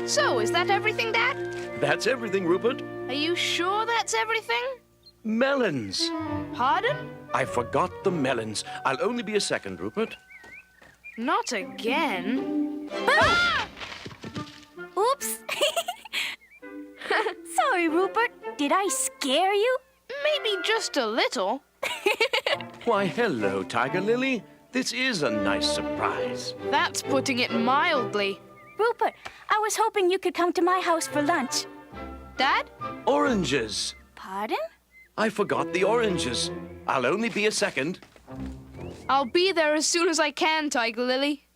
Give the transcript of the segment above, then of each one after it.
So, is that everything, Dad? That's everything, Rupert. Are you sure that's everything? Melons. Pardon? I forgot the melons. I'll only be a second, Rupert. Not again. Ah! Oops. Sorry, Rupert. Did I scare you? Maybe just a little. Why, hello, Tiger Lily. This is a nice surprise. That's putting it mildly. Rupert, I was hoping you could come to my house for lunch. Dad? Oranges. Pardon? I forgot the oranges. I'll only be a second. I'll be there as soon as I can, Tiger Lily.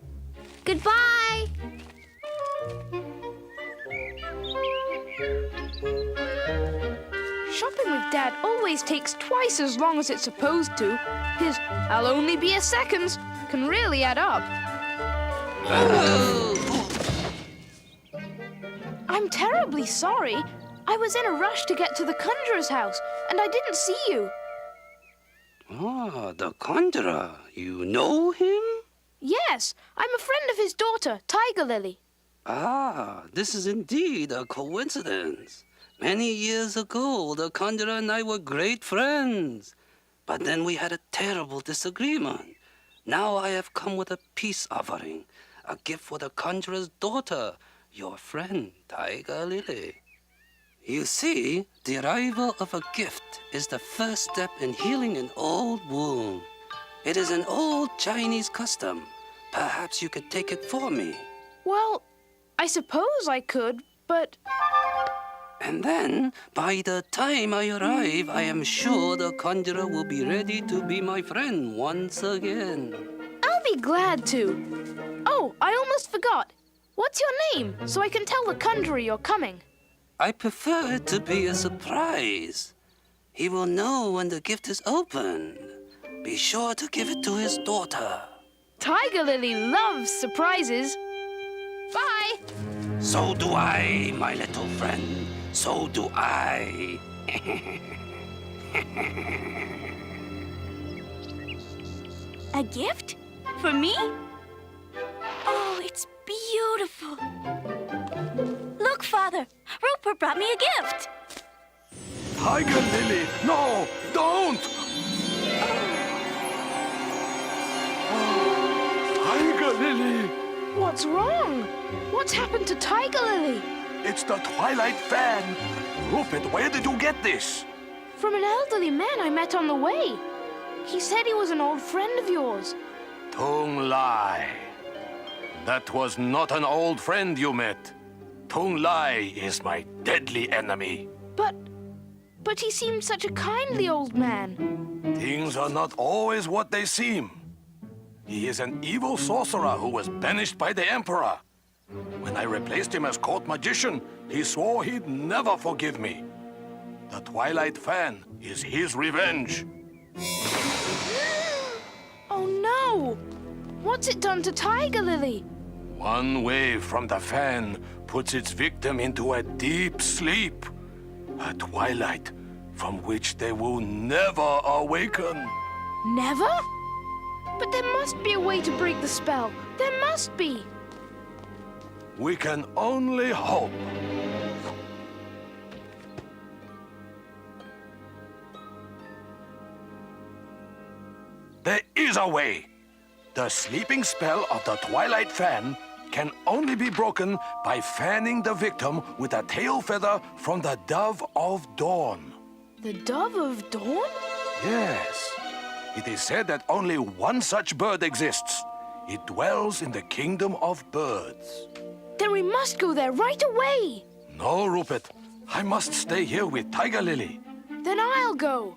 Goodbye. Shopping with Dad always takes twice as long as it's supposed to. His "I'll only be a second" can really add up. I'm terribly sorry. I was in a rush to get to the conjurer's house, and I didn't see you. Ah, the conjurer. You know him? Yes, I'm a friend of his daughter, Tiger Lily. Ah, this is indeed a coincidence. Many years ago, the conjurer and I were great friends. But then we had a terrible disagreement. Now I have come with a peace offering, a gift for the conjurer's daughter, your friend, Tiger Lily. You see, the arrival of a gift is the first step in healing an old wound. It is an old Chinese custom. Perhaps you could take it for me. Well, I suppose I could, but... And then, by the time I arrive, I am sure the conjurer will be ready to be my friend once again. I'll be glad to. Oh, I almost forgot. What's your name, so I can tell the conjurer you're coming? I prefer it to be a surprise. He will know when the gift is opened. Be sure to give it to his daughter. Tiger Lily loves surprises. Bye! So do I, my little friend. So do I. A gift? For me? Oh, it's beautiful. Look, Father. Rupert brought me a gift. Tiger Lily, no, don't! Tiger Lily! What's wrong? What's happened to Tiger Lily? It's the Twilight fan. Rupert, where did you get this? From an elderly man I met on the way. He said he was an old friend of yours. Tung Lai. That was not an old friend you met. Tung Lai is my deadly enemy. But he seemed such a kindly old man. Things are not always what they seem. He is an evil sorcerer who was banished by the Emperor. When I replaced him as court magician, he swore he'd never forgive me. The Twilight fan is his revenge. Oh no! What's it done to Tiger Lily? One wave from the fan puts its victim into a deep sleep. A twilight from which they will never awaken. Never? But there must be a way to break the spell. There must be. We can only hope. There is a way. The sleeping spell of the Twilight fan can only be broken by fanning the victim with a tail feather from the Dove of Dawn. The Dove of Dawn? Yes. It is said that only one such bird exists. It dwells in the kingdom of birds. Then we must go there right away. No, Rupert. I must stay here with Tiger Lily. Then I'll go.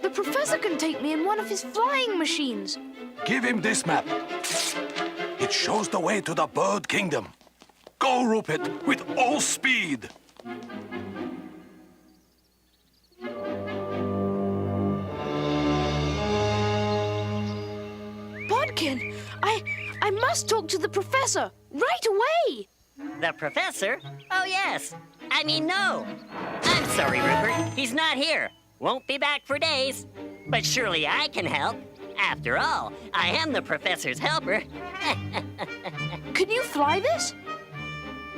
The professor can take me in one of his flying machines. Give him this map. It It shows the way to the bird kingdom. Go, Rupert, with all speed. Bodkin, I must talk to the professor right away. The professor? Oh, yes. I mean, no. I'm sorry, Rupert. He's not here. Won't be back for days. But surely I can help. After all, I am the professor's helper. Can you fly this?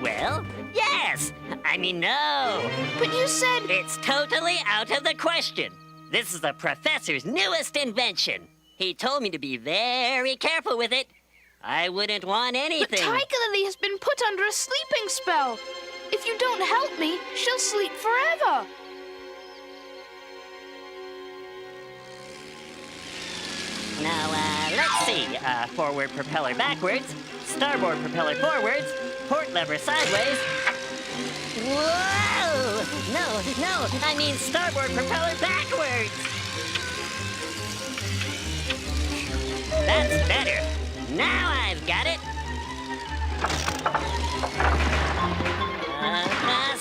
Well, yes. I mean, no. But you said... It's totally out of the question. This is the professor's newest invention. He told me to be very careful with it. I wouldn't want anything. But Tiger Lily has been put under a sleeping spell. If you don't help me, she'll sleep forever. Now, let's see. Forward propeller backwards, starboard propeller forwards, port lever sideways. Whoa! No, I mean starboard propeller backwards. That's better. Now I've got it.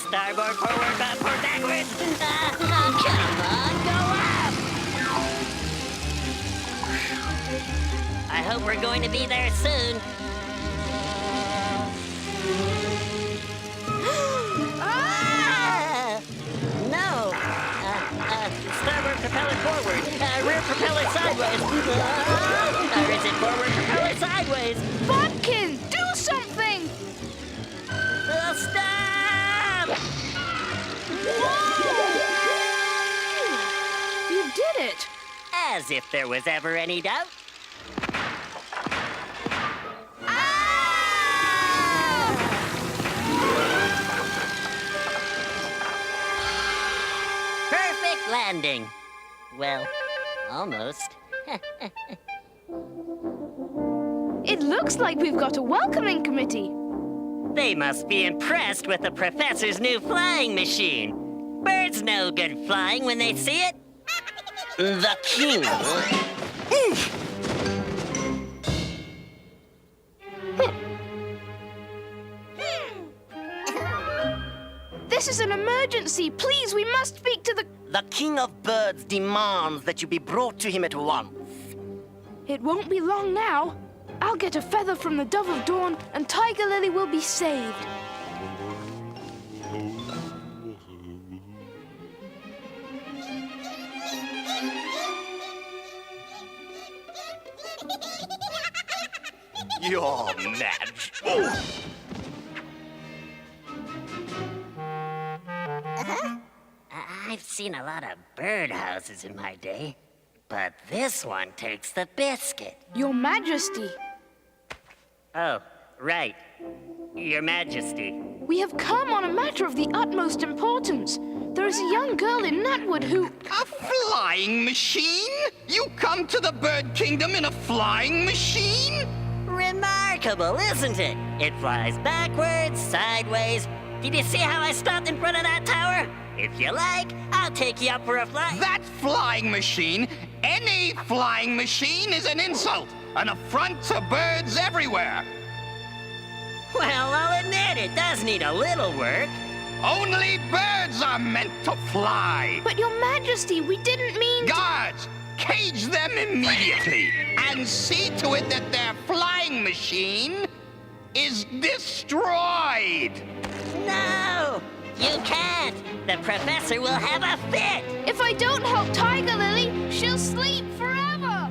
Starboard, forward, port backwards. Come on, go up! I hope we're going to be there soon. No! Starboard propeller forward, rear propeller sideways. Or is it forward propeller sideways? Bodkin, do something! Stop! You did it! As if there was ever any doubt. Perfect landing. Well, almost. It looks like we've got a welcoming committee. They must be impressed with the professor's new flying machine. Birds know good flying when they see it. The king. This is an emergency. Please, we must speak to the... The King of Birds demands that you be brought to him at once. It won't be long now. I'll get a feather from the Dove of Dawn, and Tiger Lily will be saved. You're mad. Oh. I've seen a lot of birdhouses in my day, but this one takes the biscuit. Your Majesty, Oh, right. Your Majesty. we have come on a matter of the utmost importance. There is a young girl in Nutwood who... A flying machine? You come to the bird kingdom in a flying machine? Remarkable, isn't it? It flies backwards, sideways. Did you see how I stopped in front of that tower? If you like, I'll take you up for a fly. That flying machine, any flying machine, is an insult, an affront to birds everywhere. Well, I'll admit it does need a little work. Only birds are meant to fly. But Your Majesty, we didn't mean... Guards, cage them immediately and see to it that their flying machine is destroyed. No! You can't! The professor will have a fit! If I don't help Tiger Lily, she'll sleep forever!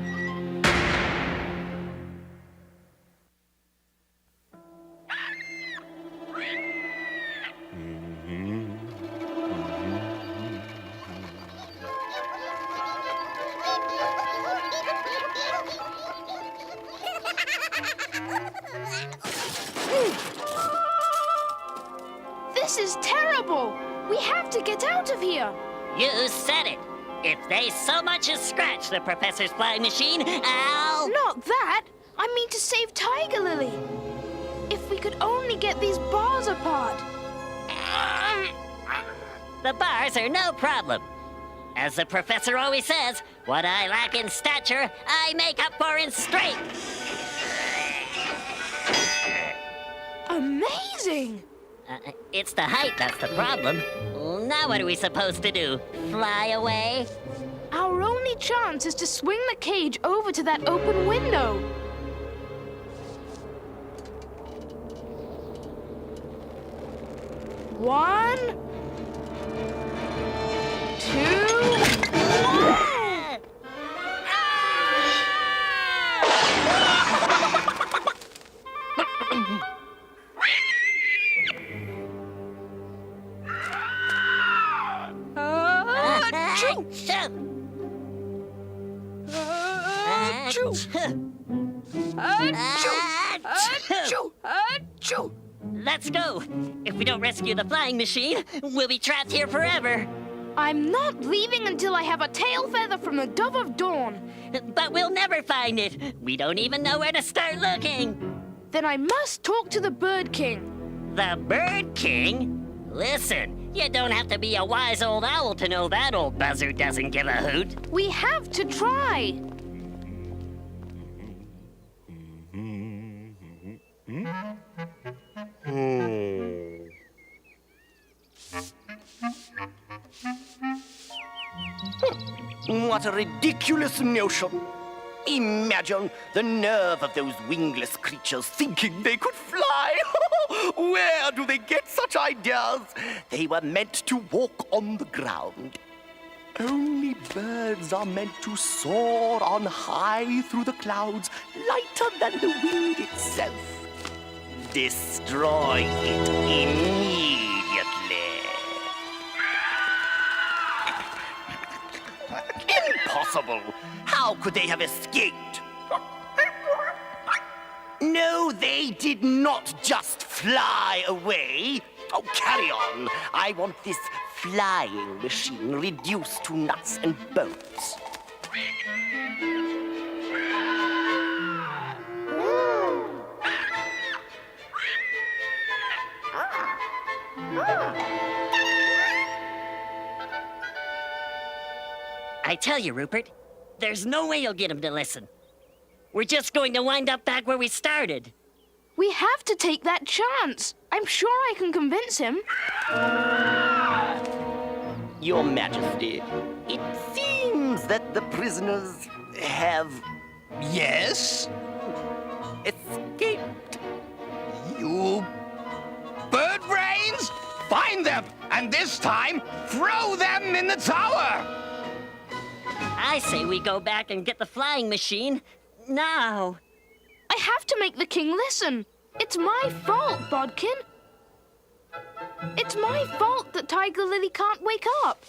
This is terrible! We have to get out of here! You said it! If they so much as scratch the professor's flying machine, I'll... Not that! I mean to save Tiger Lily! If we could only get these bars apart! The bars are no problem. As the professor always says, what I lack in stature, I make up for in strength. amazing! It's the height that's the problem. Now what are we supposed to do? Fly away? Our only chance is to swing the cage over to that open window. One, two, Let's go. If we don't rescue the flying machine, we'll be trapped here forever. I'm not leaving until I have a tail feather from the Dove of Dawn. But we'll never find it. We don't even know where to start looking. Then I must talk to the Bird King. The Bird King? Listen, you don't have to be a wise old owl to know that old buzzard doesn't give a hoot. We have to try. What a ridiculous notion. Imagine the nerve of those wingless creatures thinking they could fly. Where do they get such ideas? They were meant to walk on the ground. Only birds are meant to soar on high through the clouds, lighter than the wind itself. Destroy it immediately. Impossible! How could they have escaped? No, they did not just fly away. Oh, carry on. I want this flying machine reduced to nuts and bolts. I tell you, Rupert, there's no way you'll get him to listen. We're just going to wind up back where we started. We have to take that chance. I'm sure I can convince him. Your Majesty, it seems that the prisoners have... Yes? escaped. You bird brains? Find them, and this time, throw them in the tower! I say we go back and get the flying machine now. I have to make the king listen. It's my fault, Bodkin. It's my fault that Tiger Lily can't wake up.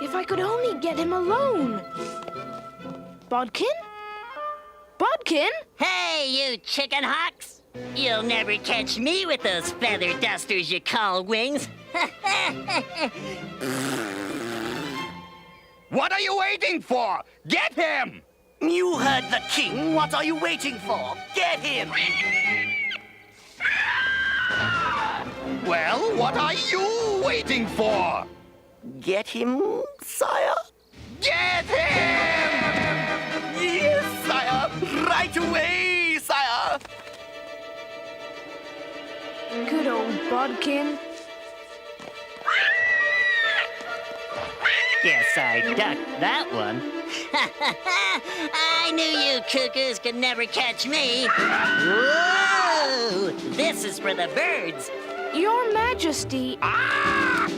If I could only get him alone. Bodkin? Bodkin? Hey, you chicken hawks! You'll never catch me with those feather dusters you call wings. What are you waiting for? Get him! You heard the king. What are you waiting for? Get him! Well, what are you waiting for? Get him, sire? Get him! Yes, sire! Right away, sire! Good old Bodkin. Guess I ducked that one. I knew you cuckoos could never catch me. Whoa! This is for the birds. Your Majesty, Ah!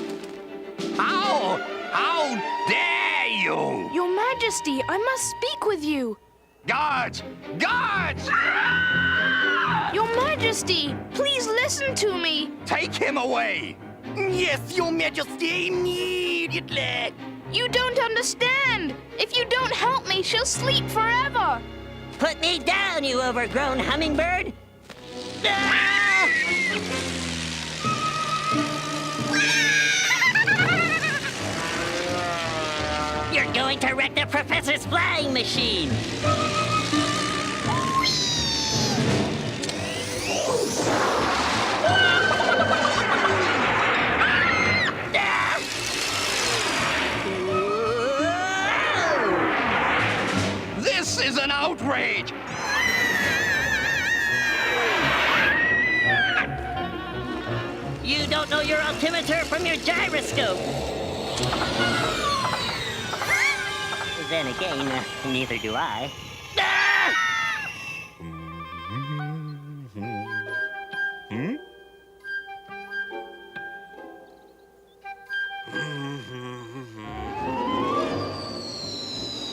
How dare you? Your Majesty, I must speak with you. Guards! Guards! Your Majesty, please listen to me. Take him away! Yes, your Majesty, immediately! You don't understand. If you don't help me, she'll sleep forever. Put me down, you overgrown hummingbird. Ah! You're going to wreck the professor's flying machine. Ah! This is an outrage! you don't know your altimeter from your gyroscope. Then again, neither do I. Ah!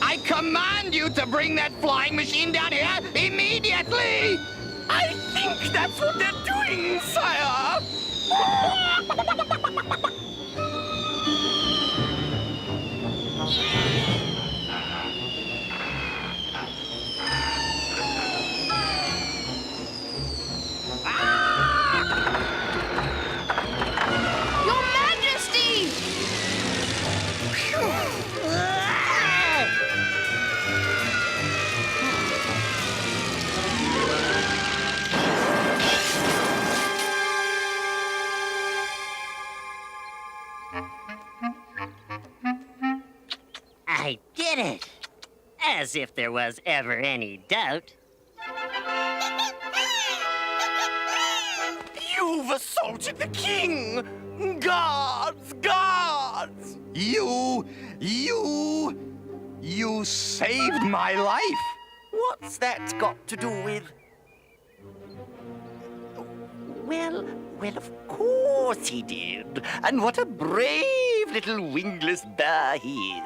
I command you to bring that flying machine down here immediately! I think that's what they're doing, sire! Your Majesty! I did it! As if there was ever any doubt. You've assaulted the king! Guards! Guards! You saved my life! What's that got to do with... Well, of course he did. And what a brave little wingless bear he is.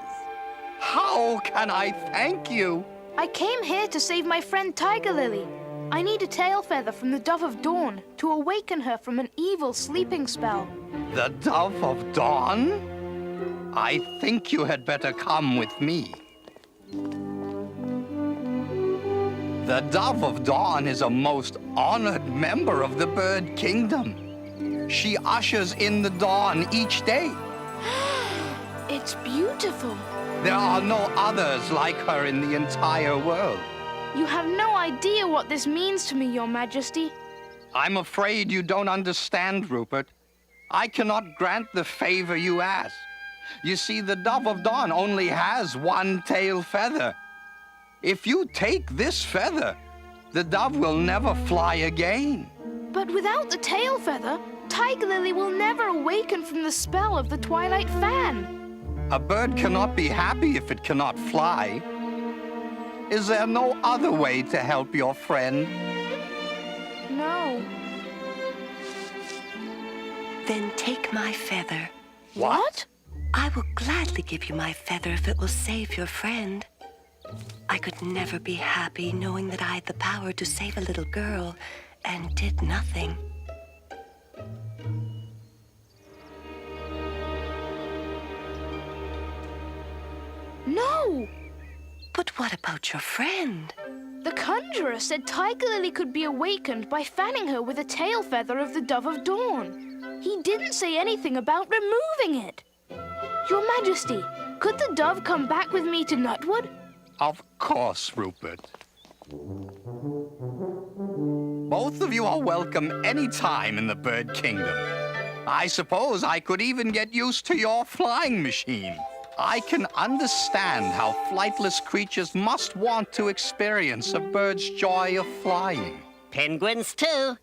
How can I thank you? I came here to save my friend Tiger Lily. I need a tail feather from the Dove of Dawn to awaken her from an evil sleeping spell. The Dove of Dawn? I think you had better come with me. The Dove of Dawn is a most honored member of the bird kingdom. She ushers in the dawn each day. It's beautiful. There are no others like her in the entire world. You have no idea what this means to me, Your Majesty. I'm afraid you don't understand, Rupert. I cannot grant the favor you ask. You see, the Dove of Dawn only has one tail feather. If you take this feather, the dove will never fly again. But without the tail feather, Tiger Lily will never awaken from the spell of the Twilight fan. A bird cannot be happy if it cannot fly. Is there no other way to help your friend? No. Then take my feather. What? I will gladly give you my feather if it will save your friend. I could never be happy knowing that I had the power to save a little girl and did nothing. No! But what about your friend? The conjurer said Tiger Lily could be awakened by fanning her with a tail feather of the Dove of Dawn. He didn't say anything about removing it. Your Majesty, could the dove come back with me to Nutwood? Of course, Rupert. Both of you are welcome any time in the bird kingdom. I suppose I could even get used to your flying machine. I can understand how flightless creatures must want to experience a bird's joy of flying. Penguins, too.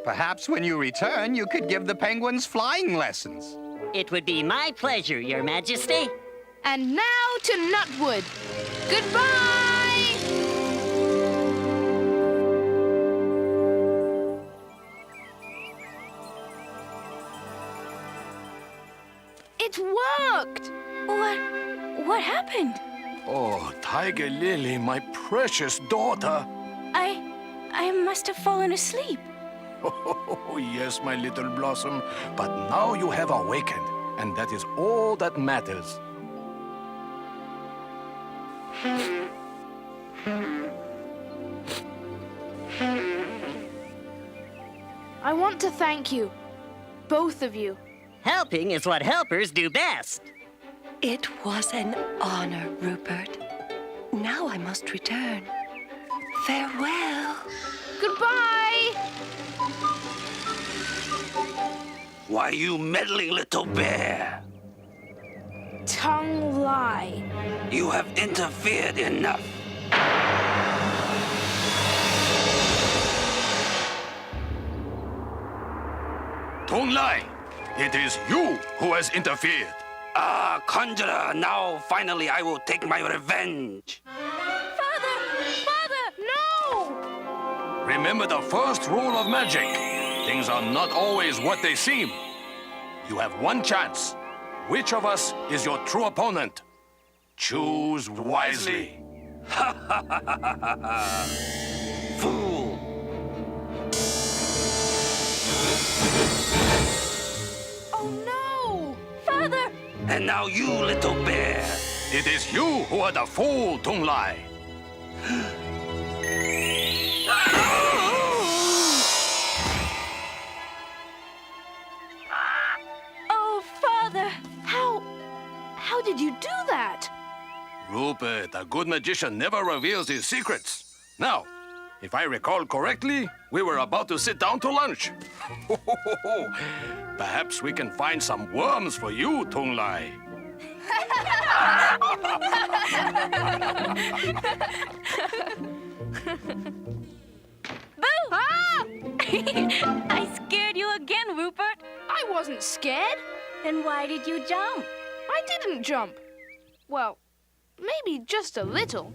Perhaps when you return, you could give the penguins flying lessons. It would be my pleasure, Your Majesty. And now to Nutwood. Goodbye! It worked! What happened? Oh, Tiger Lily, my precious daughter. I must have fallen asleep. Oh, yes, my little blossom. But now you have awakened, and that is all that matters. I want to thank you, both of you. Helping is what helpers do best. It was an honor, Rupert. Now I must return. Farewell. Goodbye! Why, you meddling little bear! Tongue lie. You have interfered enough. Twilight, it is you who has interfered. Ah, conjurer, now finally I will take my revenge. Father! Father! No! Remember the first rule of magic. Things are not always what they seem. You have one chance. Which of us is your true opponent? Choose wisely. Fool! Oh no! Father! And now you, little bear. It is you who are the fool, Twilight. Oh, Father! How did you do that? Rupert, a good magician never reveals his secrets. Now, if I recall correctly, we were about to sit down to lunch. Perhaps we can find some worms for you, Twilight. Boo! Ah! I scared you again, Rupert. I wasn't scared. Then why did you jump? I didn't jump. Well, maybe just a little.